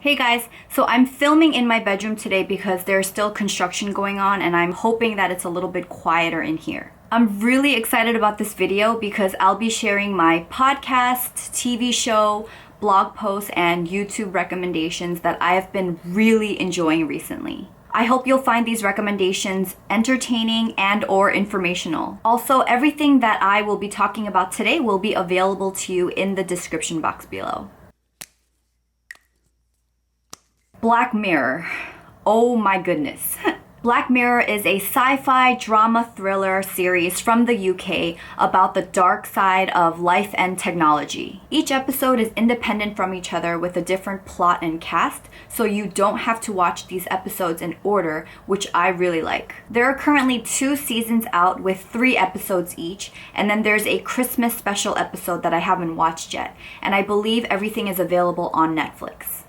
Hey guys, so I'm filming in my bedroom today because there's still construction going on and I'm hoping that it's a little bit quieter in here. I'm really excited about this video because I'll be sharing my podcast, TV show, blog posts, and YouTube recommendations that I have been really enjoying recently. I hope you'll find these recommendations entertaining and or informational. Also, everything that I will be talking about today will be available to you in the description box below. Black Mirror. Oh my goodness. Black Mirror is a sci-fi drama thriller series from the UK about the dark side of life and technology. Each episode is independent from each other with a different plot and cast, so you don't have to watch these episodes in order, which I really like. There are currently 2 seasons out with 3 episodes each, and then there's a Christmas special episode that I haven't watched yet, and I believe everything is available on Netflix.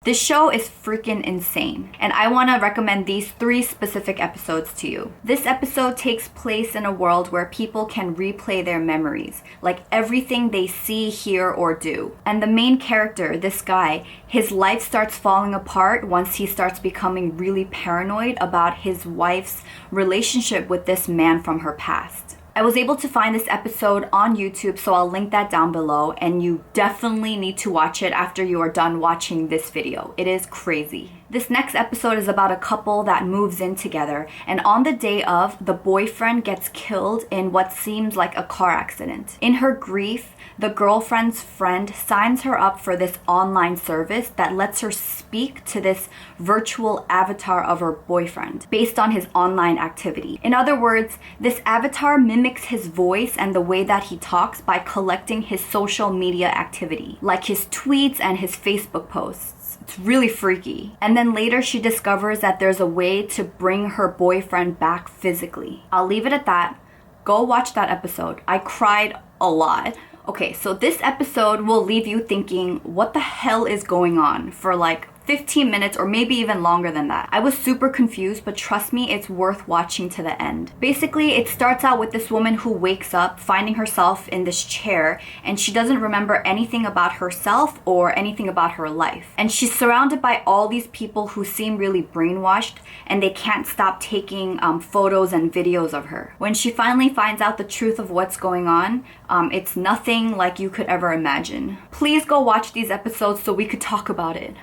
This show is freaking insane, and I want to recommend these 3 specific episodes to you. This episode takes place in a world where people can replay their memories, like everything they see, hear, or do. And the main character, this guy, his life starts falling apart once he starts becoming really paranoid about his wife's relationship with this man from her past. I was able to find this episode on YouTube, so I'll link that down below, and you definitely need to watch it after you are done watching this video. It is crazy. This next episode is about a couple that moves in together, and on the day of, the boyfriend gets killed in what seems like a car accident. In her grief, the girlfriend's friend signs her up for this online service that lets her speak to this virtual avatar of her boyfriend based on his online activity. In other words, this avatar mimics his voice and the way that he talks by collecting his social media activity, like his tweets and his Facebook posts. It's really freaky. And then later she discovers that there's a way to bring her boyfriend back physically. I'll leave it at that. Go watch that episode. I cried a lot. Okay, so this episode will leave you thinking, what the hell is going on for like 15 minutes or maybe even longer than that. I was super confused, but trust me, it's worth watching to the end. Basically, it starts out with this woman who wakes up finding herself in this chair, and she doesn't remember anything about herself or anything about her life. And she's surrounded by all these people who seem really brainwashed, and they can't stop taking photos and videos of her. When she finally finds out the truth of what's going on, it's nothing like you could ever imagine. Please go watch these episodes so we could talk about it.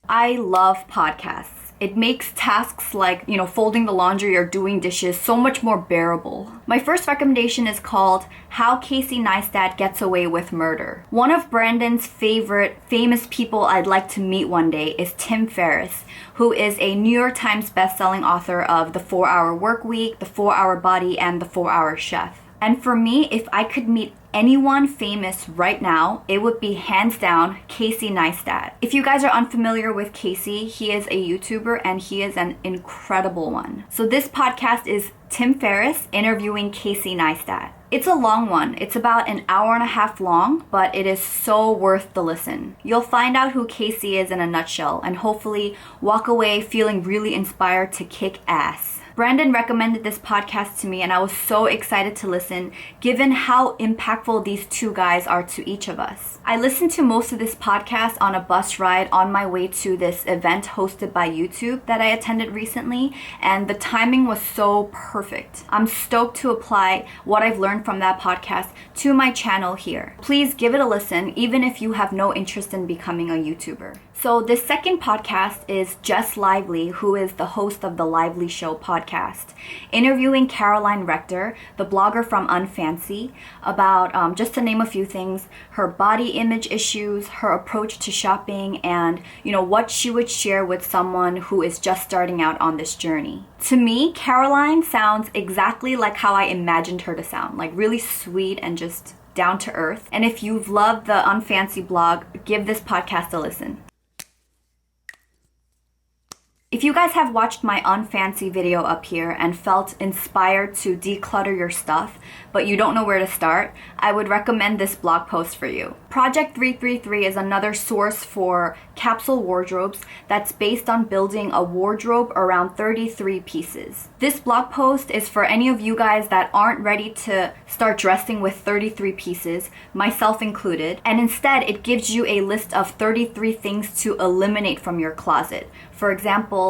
I love podcasts. It makes tasks like, folding the laundry or doing dishes so much more bearable. My first recommendation is called How Casey Neistat Gets Away with Murder. One of Brandon's favorite famous people I'd like to meet one day is Tim Ferriss, who is a New York Times bestselling author of The 4-Hour Workweek, The 4-Hour Body, and The 4-Hour Chef. And for me, if I could meet anyone famous right now, it would be hands down Casey Neistat. If you guys are unfamiliar with Casey, he is a YouTuber and he is an incredible one. So this podcast is Tim Ferriss interviewing Casey Neistat. It's a long one. It's about an hour and a half long, but it is so worth the listen. You'll find out who Casey is in a nutshell and hopefully walk away feeling really inspired to kick ass. Brandon recommended this podcast to me and I was so excited to listen given how impactful these 2 guys are to each of us. I listened to most of this podcast on a bus ride on my way to this event hosted by YouTube that I attended recently, and the timing was so perfect. I'm stoked to apply what I've learned from that podcast to my channel here. Please give it a listen even if you have no interest in becoming a YouTuber. So this second podcast is Jess Lively, who is the host of the Lively Show podcast, interviewing Caroline Rector, the blogger from Unfancy, about, just to name a few things, her body image issues, her approach to shopping, and, what she would share with someone who is just starting out on this journey. To me, Caroline sounds exactly like how I imagined her to sound, like really sweet and just down to earth. And if you've loved the Unfancy blog, give this podcast a listen. If you guys have watched my unfancy video up here and felt inspired to declutter your stuff, but you don't know where to start, I would recommend this blog post for you. Project 333 is another source for capsule wardrobes that's based on building a wardrobe around 33 pieces. This blog post is for any of you guys that aren't ready to start dressing with 33 pieces, myself included, and instead it gives you a list of 33 things to eliminate from your closet. For example,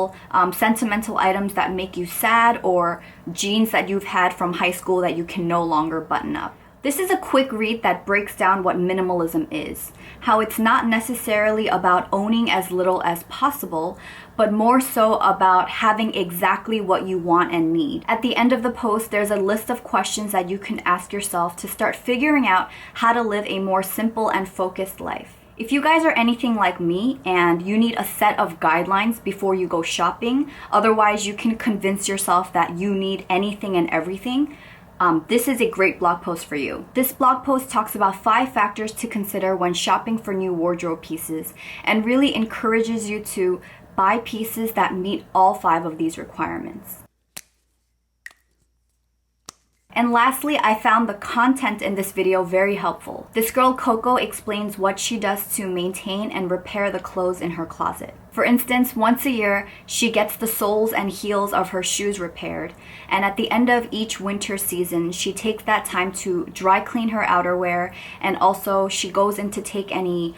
sentimental items that make you sad, or jeans that you've had from high school that you can no longer button up. This is a quick read that breaks down what minimalism is, how it's not necessarily about owning as little as possible, but more so about having exactly what you want and need. At the end of the post, there's a list of questions that you can ask yourself to start figuring out how to live a more simple and focused life. If you guys are anything like me and you need a set of guidelines before you go shopping, otherwise you can convince yourself that you need anything and everything, this is a great blog post for you. This blog post talks about 5 factors to consider when shopping for new wardrobe pieces and really encourages you to buy pieces that meet all 5 of these requirements. And lastly, I found the content in this video very helpful. This girl Coco explains what she does to maintain and repair the clothes in her closet. For instance, once a year, she gets the soles and heels of her shoes repaired, and at the end of each winter season, she takes that time to dry clean her outerwear, and also she goes in to take any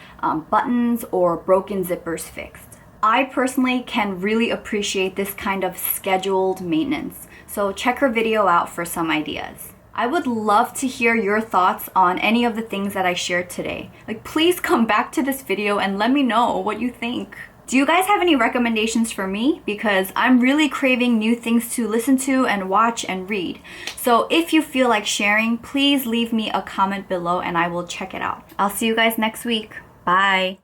buttons or broken zippers fixed. I personally can really appreciate this kind of scheduled maintenance, so check her video out for some ideas. I would love to hear your thoughts on any of the things that I shared today. Please come back to this video and let me know what you think. Do you guys have any recommendations for me? Because I'm really craving new things to listen to and watch and read. So if you feel like sharing, please leave me a comment below and I will check it out. I'll see you guys next week. Bye.